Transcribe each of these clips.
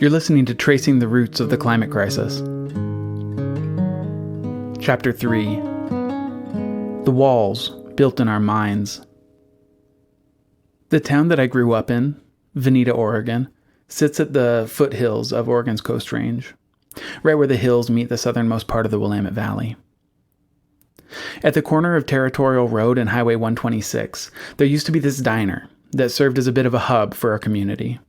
You're listening to Tracing the Roots of the Climate Crisis. Chapter 3. The Walls Built in Our Minds. The town that I grew up in, Veneta, Oregon, sits at the foothills of Oregon's Coast Range, right where the hills meet the southernmost part of the Willamette Valley. At the corner of Territorial Road and Highway 126, there used to be this diner that served as a bit of a hub for our community.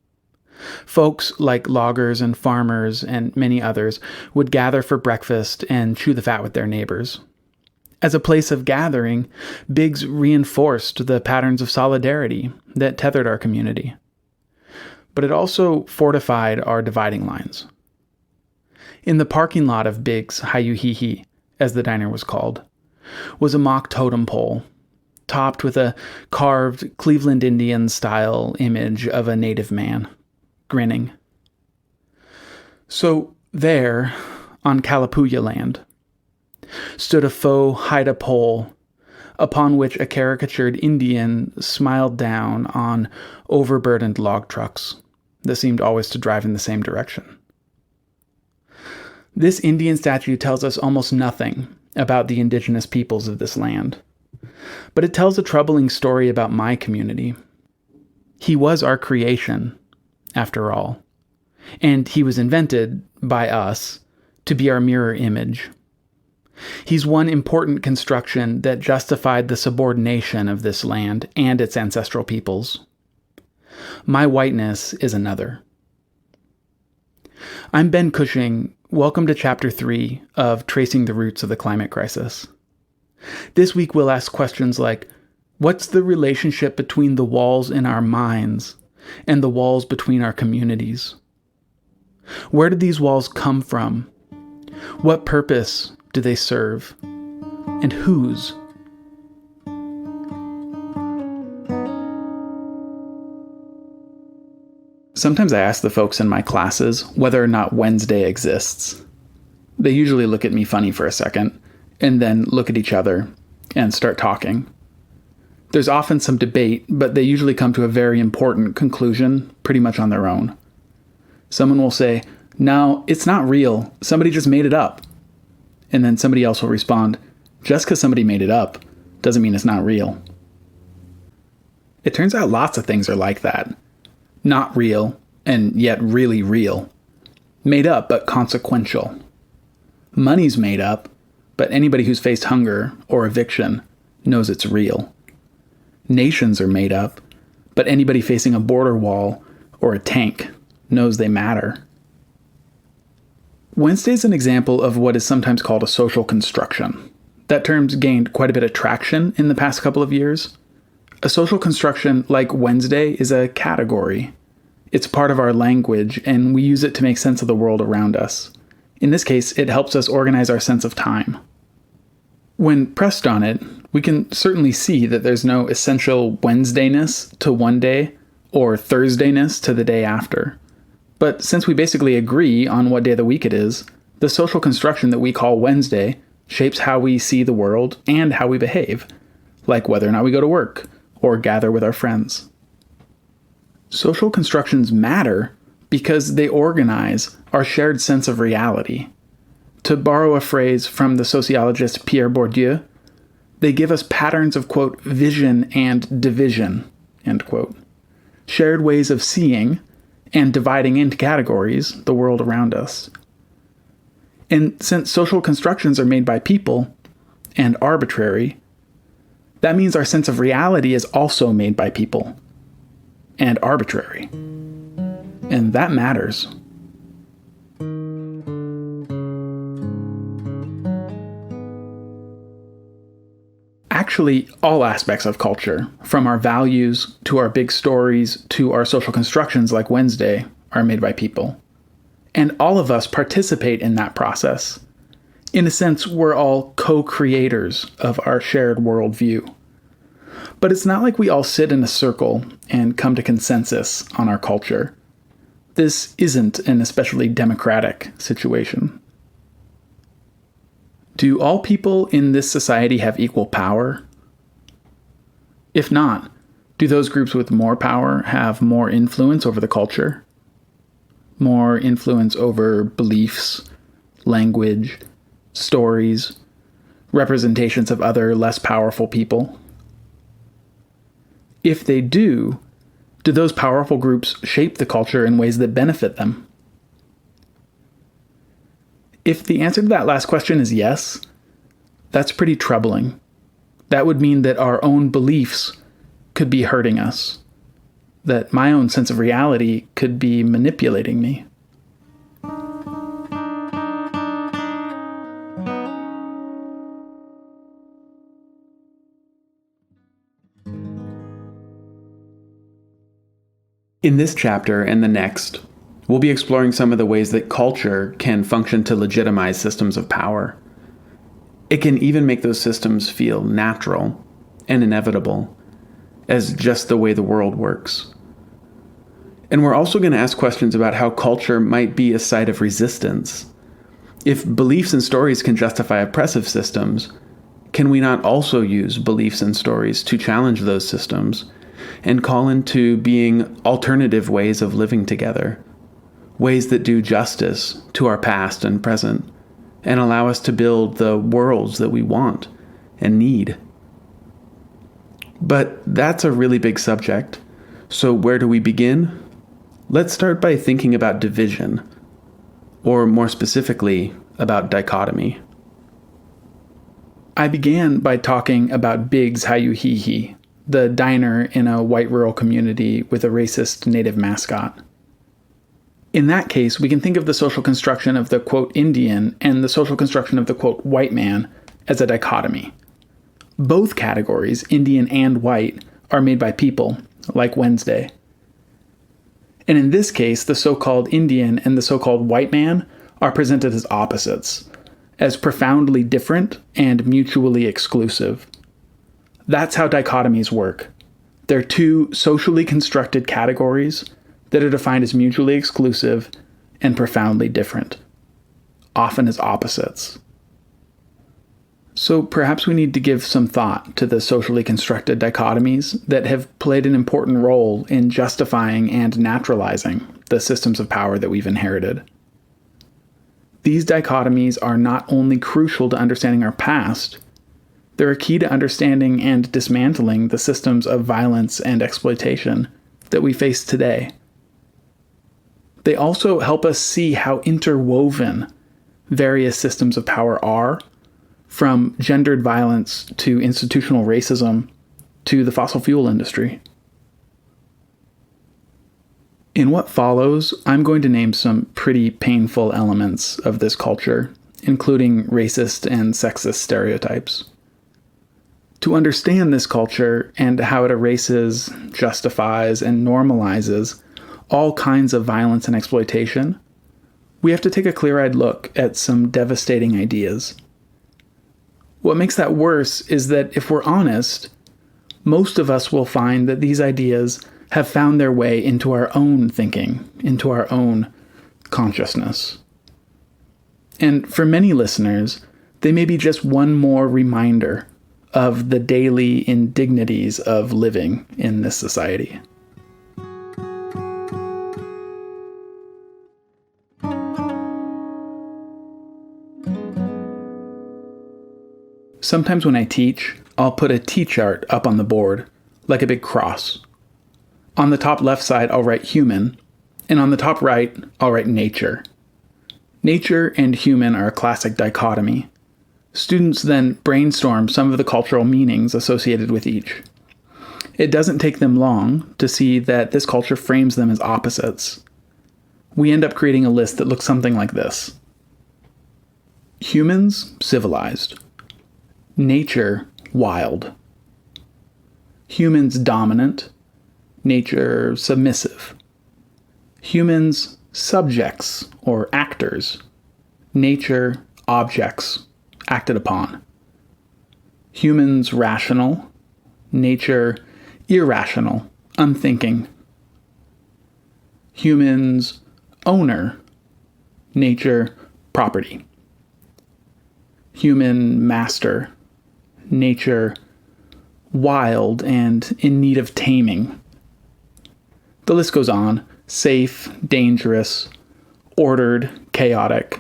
Folks like loggers and farmers and many others would gather for breakfast and chew the fat with their neighbors. As a place of gathering, Biggs reinforced the patterns of solidarity that tethered our community. But it also fortified our dividing lines. In the parking lot of Biggs Hayuhihi, as the diner was called, was a mock totem pole, topped with a carved Cleveland Indian-style image of a native man, grinning. So there, on Kalapuya land, stood a faux Haida pole upon which a caricatured Indian smiled down on overburdened log trucks that seemed always to drive in the same direction. This Indian statue tells us almost nothing about the indigenous peoples of this land, but it tells a troubling story about my community. He was our creation, after all, and he was invented by us to be our mirror image. He's one important construction that justified the subordination of this land and its ancestral peoples. My whiteness is another. I'm Ben Cushing. Welcome to Chapter 3 of Tracing the Roots of the Climate Crisis. This week we'll ask questions like, what's the relationship between the walls in our minds and the walls between our communities? Where did these walls come from? What purpose do they serve? And whose? Sometimes I ask the folks in my classes whether or not Wednesday exists. They usually look at me funny for a second, and then look at each other and start talking. There's often some debate, but they usually come to a very important conclusion pretty much on their own. Someone will say, "No, it's not real. Somebody just made it up." And then somebody else will respond, "Just because somebody made it up doesn't mean it's not real." It turns out lots of things are like that. Not real, and yet really real. Made up, but consequential. Money's made up, but anybody who's faced hunger or eviction knows it's real. Nations are made up, but anybody facing a border wall or a tank knows they matter. Wednesday's an example of what is sometimes called a social construction. That term's gained quite a bit of traction in the past couple of years. A social construction like Wednesday is a category. It's part of our language, and we use it to make sense of the world around us. In this case, it helps us organize our sense of time. When pressed on it, we can certainly see that there's no essential Wednesdayness to one day or Thursdayness to the day after. But since we basically agree on what day of the week it is, the social construction that we call Wednesday shapes how we see the world and how we behave, like whether or not we go to work or gather with our friends. Social constructions matter because they organize our shared sense of reality. To borrow a phrase from the sociologist Pierre Bourdieu, they give us patterns of, quote, vision and division, end quote. Shared ways of seeing and dividing into categories the world around us. And since social constructions are made by people and arbitrary, that means our sense of reality is also made by people and arbitrary. And that matters. Actually, all aspects of culture, from our values to our big stories to our social constructions like Wednesday, are made by people. And all of us participate in that process. In a sense, we're all co-creators of our shared worldview. But it's not like we all sit in a circle and come to consensus on our culture. This isn't an especially democratic situation. Do all people in this society have equal power? If not, do those groups with more power have more influence over the culture? more influence over beliefs, language, stories, representations of other less powerful people? If they do those powerful groups shape the culture in ways that benefit them? If the answer to that last question is yes, that's pretty troubling. That would mean that our own beliefs could be hurting us, that my own sense of reality could be manipulating me. In this chapter and the next, we'll be exploring some of the ways that culture can function to legitimize systems of power. It can even make those systems feel natural and inevitable, as just the way the world works. And we're also going to ask questions about how culture might be a site of resistance. If beliefs and stories can justify oppressive systems, can we not also use beliefs and stories to challenge those systems and call into being alternative ways of living together, ways that do justice to our past and present, and allow us to build the worlds that we want and need? But that's a really big subject. So where do we begin? Let's start by thinking about division, or more specifically, about dichotomy. I began by talking about Big's How-You Hee-Hee, the diner in a white rural community with a racist native mascot. In that case, we can think of the social construction of the, quote, Indian and the social construction of the, quote, white man as a dichotomy. Both categories, Indian and white, are made by people, like Wednesday. And in this case, the so-called Indian and the so-called white man are presented as opposites, as profoundly different and mutually exclusive. That's how dichotomies work. They're two socially constructed categories that are defined as mutually exclusive and profoundly different, often as opposites. So perhaps we need to give some thought to the socially constructed dichotomies that have played an important role in justifying and naturalizing the systems of power that we've inherited. These dichotomies are not only crucial to understanding our past, they're a key to understanding and dismantling the systems of violence and exploitation that we face today. They also help us see how interwoven various systems of power are, from gendered violence to institutional racism to the fossil fuel industry. In what follows, I'm going to name some pretty painful elements of this culture, including racist and sexist stereotypes. To understand this culture and how it erases, justifies, and normalizes all kinds of violence and exploitation, we have to take a clear-eyed look at some devastating ideas. What makes that worse is that if we're honest, most of us will find that these ideas have found their way into our own thinking, into our own consciousness. And for many listeners, they may be just one more reminder of the daily indignities of living in this society. Sometimes when I teach, I'll put a T-chart up on the board, like a big cross. On the top left side, I'll write human, and on the top right, I'll write nature. Nature and human are a classic dichotomy. Students then brainstorm some of the cultural meanings associated with each. It doesn't take them long to see that this culture frames them as opposites. We end up creating a list that looks something like this. Humans, civilized. Nature, wild. Humans, dominant. Nature, submissive. Humans, subjects or actors. Nature, objects, acted upon. Humans, rational. Nature, irrational, unthinking. Humans, owner. Nature, property. Human, master. Nature, wild and in need of taming. The list goes on. Safe, dangerous, ordered, chaotic.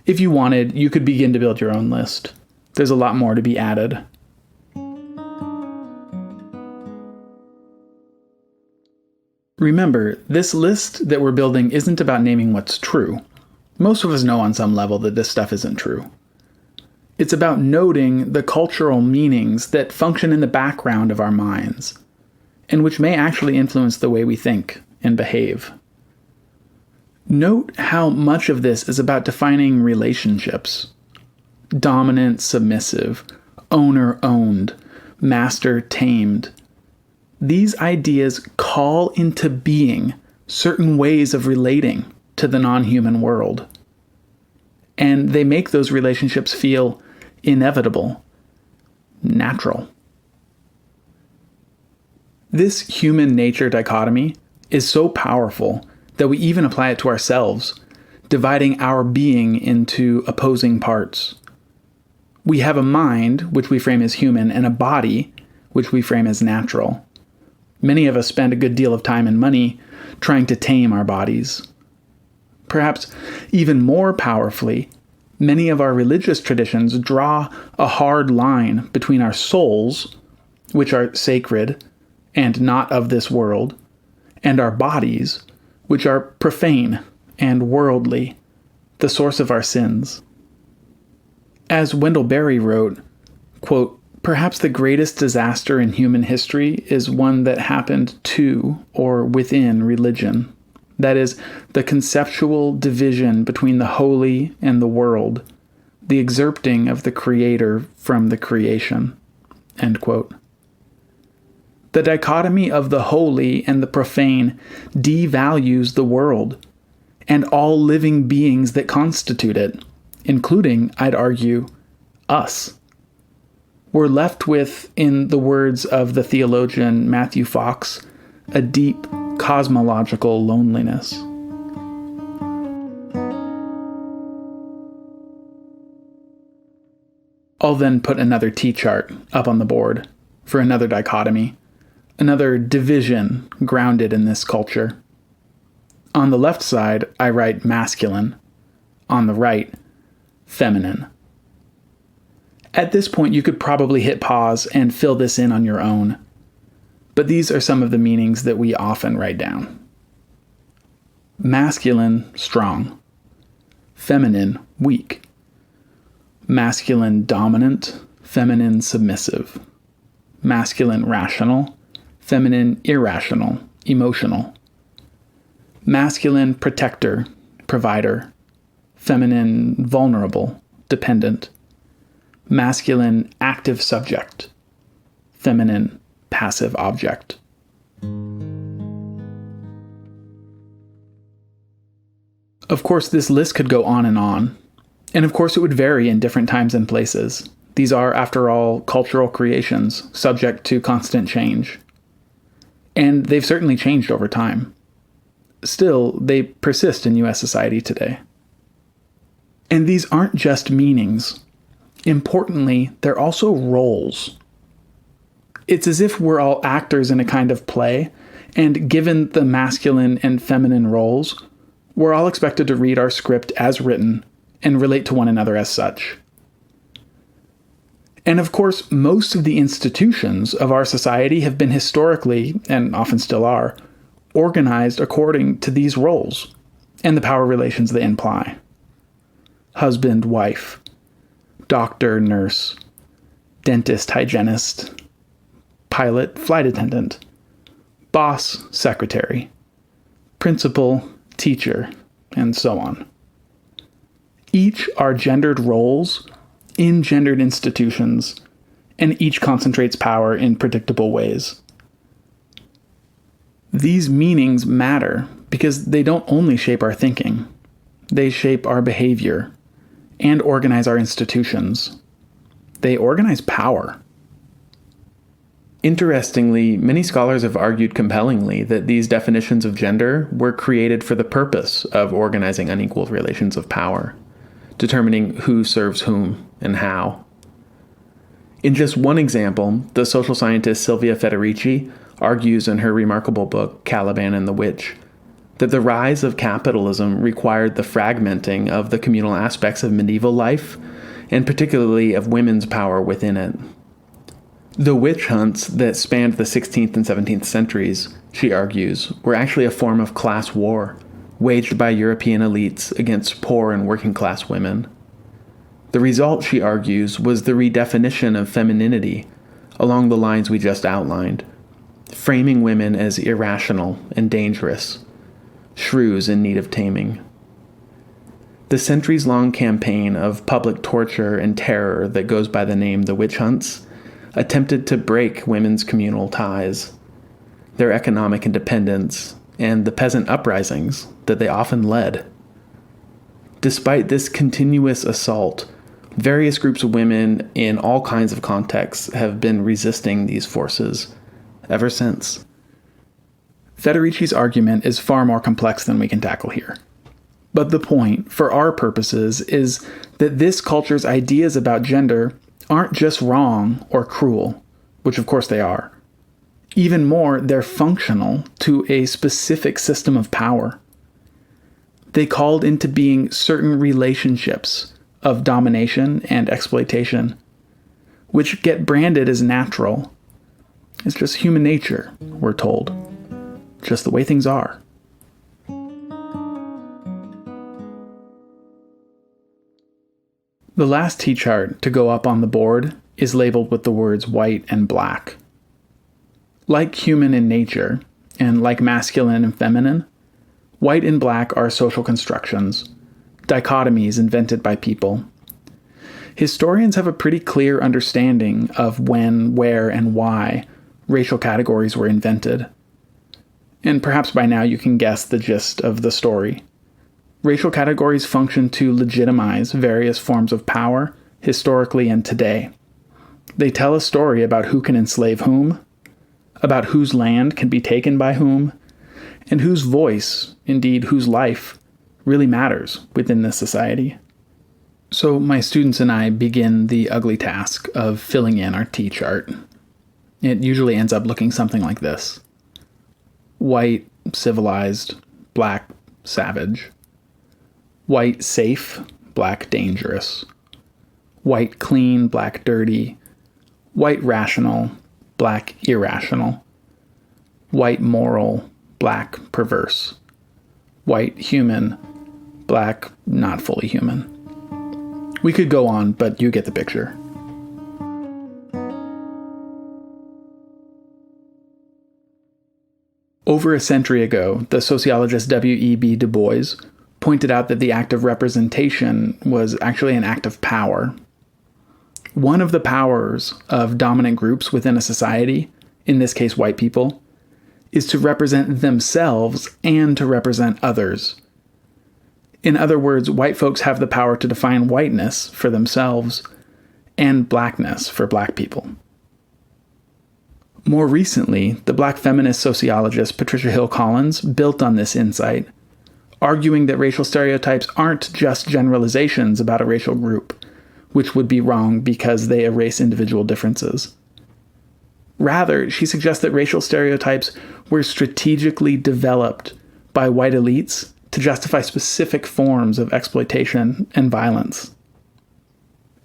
If you wanted, you could begin to build your own list. There's a lot more to be added. Remember, this list that we're building isn't about naming what's true. Most of us know on some level that this stuff isn't true. It's about noting the cultural meanings that function in the background of our minds, and which may actually influence the way we think and behave. Note how much of this is about defining relationships. Dominant, submissive, owner-owned, master-tamed. These ideas call into being certain ways of relating to the non-human world. And they make those relationships feel inevitable, natural. This human nature dichotomy is so powerful that we even apply it to ourselves, dividing our being into opposing parts. We have a mind, which we frame as human, and a body, which we frame as natural. Many of us spend a good deal of time and money trying to tame our bodies. Perhaps even more powerfully, many of our religious traditions draw a hard line between our souls, which are sacred and not of this world, and our bodies, which are profane and worldly, the source of our sins. As Wendell Berry wrote, quote, "Perhaps the greatest disaster in human history is one that happened to or within religion. That is, the conceptual division between the holy and the world, the excerpting of the Creator from the creation." End quote. The dichotomy of the holy and the profane devalues the world and all living beings that constitute it, including, I'd argue, us. We're left with, in the words of the theologian Matthew Fox, a deep cosmological loneliness. I'll then put another Tchart up on the board for another dichotomy, another division grounded in this culture. On the left side, I write masculine. On the right, feminine. At this point, you could probably hit pause and fill this in on your own. But these are some of the meanings that we often write down. Masculine, strong. Feminine, weak. Masculine, dominant. Feminine, submissive. Masculine, rational. Feminine, irrational, emotional. Masculine, protector, provider. Feminine, vulnerable, dependent. Masculine, active subject. Feminine, passive object. Of course, this list could go on. And of course, it would vary in different times and places. These are, after all, cultural creations, subject to constant change. And they've certainly changed over time. Still, they persist in U.S. society today. And these aren't just meanings. Importantly, they're also roles. It's as if we're all actors in a kind of play, and given the masculine and feminine roles, we're all expected to read our script as written and relate to one another as such. And of course, most of the institutions of our society have been historically, and often still are, organized according to these roles and the power relations they imply. Husband, wife, doctor, nurse, dentist, hygienist, pilot, flight attendant, boss, secretary, principal, teacher, and so on. Each are gendered roles in gendered institutions, and each concentrates power in predictable ways. These meanings matter because they don't only shape our thinking, they shape our behavior and organize our institutions. They organize power. Interestingly, many scholars have argued compellingly that these definitions of gender were created for the purpose of organizing unequal relations of power, determining who serves whom and how. In just one example, the social scientist Silvia Federici argues in her remarkable book, Caliban and the Witch, that the rise of capitalism required the fragmenting of the communal aspects of medieval life, and particularly of women's power within it. The witch hunts that spanned the 16th and 17th centuries, she argues, were actually a form of class war, waged by European elites against poor and working-class women. The result, she argues, was the redefinition of femininity along the lines we just outlined, framing women as irrational and dangerous, shrews in need of taming. The centuries-long campaign of public torture and terror that goes by the name the witch hunts attempted to break women's communal ties, their economic independence, and the peasant uprisings that they often led. Despite this continuous assault, various groups of women in all kinds of contexts have been resisting these forces ever since. Federici's argument is far more complex than we can tackle here. But the point, for our purposes, is that this culture's ideas about gender aren't just wrong or cruel, which of course they are. Even more, they're functional to a specific system of power. They called into being certain relationships of domination and exploitation, which get branded as natural. It's just human nature, we're told. Just the way things are. The last T-chart to go up on the board is labeled with the words white and black. Like human in nature, and like masculine and feminine, white and black are social constructions, dichotomies invented by people. Historians have a pretty clear understanding of when, where, and why racial categories were invented. And perhaps by now you can guess the gist of the story. Racial categories function to legitimize various forms of power, historically and today. They tell a story about who can enslave whom, about whose land can be taken by whom, and whose voice, indeed whose life, really matters within this society. So my students and I begin the ugly task of filling in our T-chart. It usually ends up looking something like this. White, civilized, black, savage. White, safe, black, dangerous. White, clean, black, dirty. White, rational, black, irrational. White, moral, black, perverse. White, human, black, not fully human. We could go on, but you get the picture. Over a century ago, the sociologist W.E.B. Du Bois pointed out that the act of representation was actually an act of power. One of the powers of dominant groups within a society, in this case white people, is to represent themselves and to represent others. In other words, white folks have the power to define whiteness for themselves and blackness for black people. More recently, the black feminist sociologist Patricia Hill Collins built on this insight, arguing that racial stereotypes aren't just generalizations about a racial group, which would be wrong because they erase individual differences. Rather, she suggests that racial stereotypes were strategically developed by white elites to justify specific forms of exploitation and violence.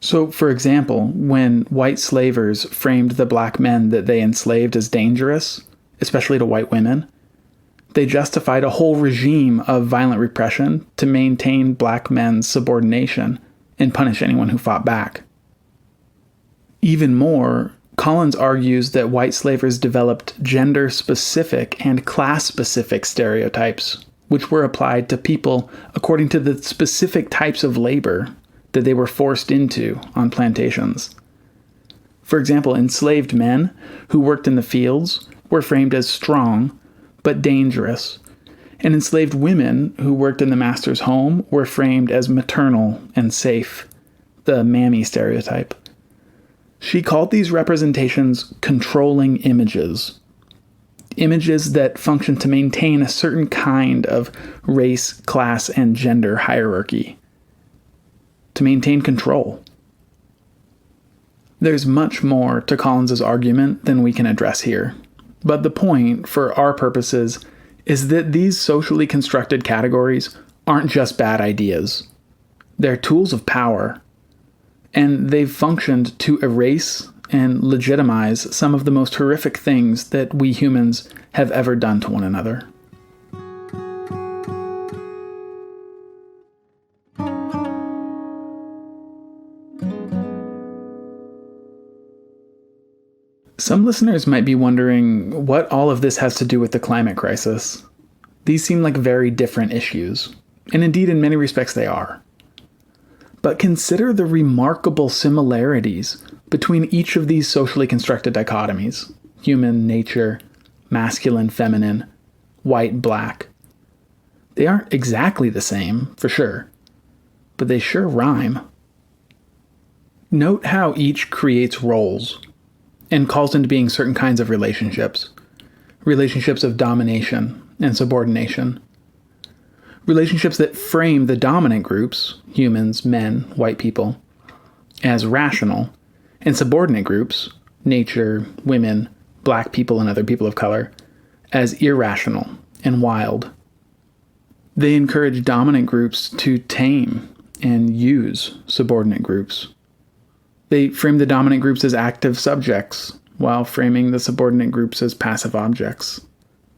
So, for example, when white slavers framed the black men that they enslaved as dangerous, especially to white women, they justified a whole regime of violent repression to maintain black men's subordination and punish anyone who fought back. Even more, Collins argues that white slavers developed gender-specific and class-specific stereotypes, which were applied to people according to the specific types of labor that they were forced into on plantations. For example, enslaved men who worked in the fields were framed as strong but dangerous, and enslaved women who worked in the master's home were framed as maternal and safe, the mammy stereotype. She called these representations controlling images, images that function to maintain a certain kind of race, class, and gender hierarchy, to maintain control. There's much more to Collins's argument than we can address here, but the point, for our purposes, is that these socially constructed categories aren't just bad ideas. They're tools of power, and they've functioned to erase and legitimize some of the most horrific things that we humans have ever done to one another. Some listeners might be wondering what all of this has to do with the climate crisis. These seem like very different issues, and indeed in many respects they are. But consider the remarkable similarities between each of these socially constructed dichotomies: human, nature, masculine, feminine, white, black. They aren't exactly the same, for sure, but they sure rhyme. Note how each creates roles and calls into being certain kinds of relationships. Relationships of domination and subordination. Relationships that frame the dominant groups, humans, men, white people, as rational, and subordinate groups, nature, women, black people, and other people of color, as irrational and wild. They encourage dominant groups to tame and use subordinate groups. They frame the dominant groups as active subjects, while framing the subordinate groups as passive objects,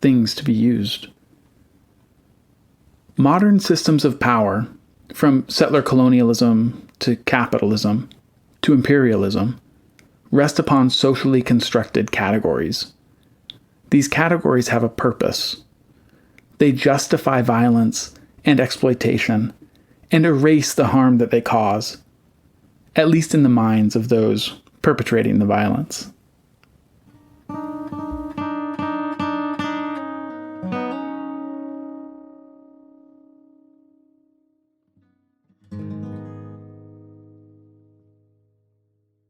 things to be used. Modern systems of power, from settler colonialism to capitalism to imperialism, rest upon socially constructed categories. These categories have a purpose. They justify violence and exploitation and erase the harm that they cause, at least in the minds of those perpetrating the violence.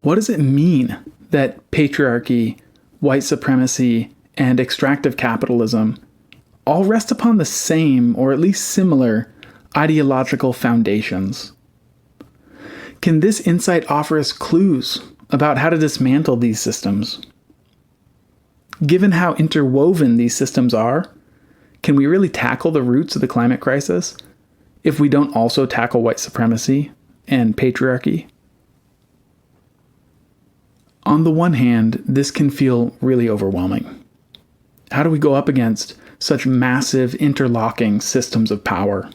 What does it mean that patriarchy, white supremacy, and extractive capitalism all rest upon the same, or at least similar, ideological foundations? Can this insight offer us clues about how to dismantle these systems? Given how interwoven these systems are, can we really tackle the roots of the climate crisis if we don't also tackle white supremacy and patriarchy? On the one hand, this can feel really overwhelming. How do we go up against such massive interlocking systems of power?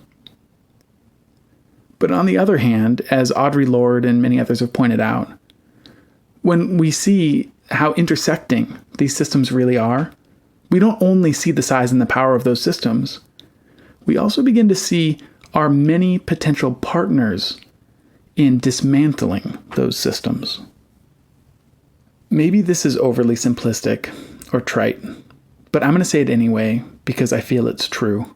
But on the other hand, as Audre Lorde and many others have pointed out, when we see how intersecting these systems really are, we don't only see the size and the power of those systems, we also begin to see our many potential partners in dismantling those systems. Maybe this is overly simplistic or trite, but I'm going to say it anyway because I feel it's true.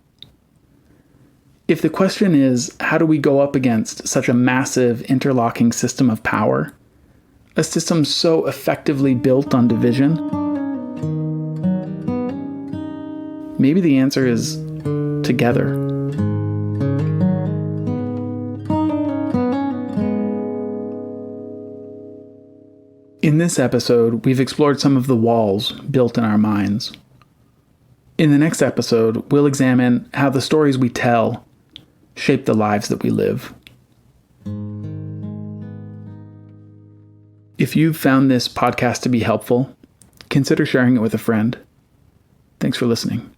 If the question is, how do we go up against such a massive interlocking system of power, a system so effectively built on division, maybe the answer is together. In this episode, we've explored some of the walls built in our minds. In the next episode, we'll examine how the stories we tell shape the lives that we live. If you've found this podcast to be helpful, consider sharing it with a friend. Thanks for listening.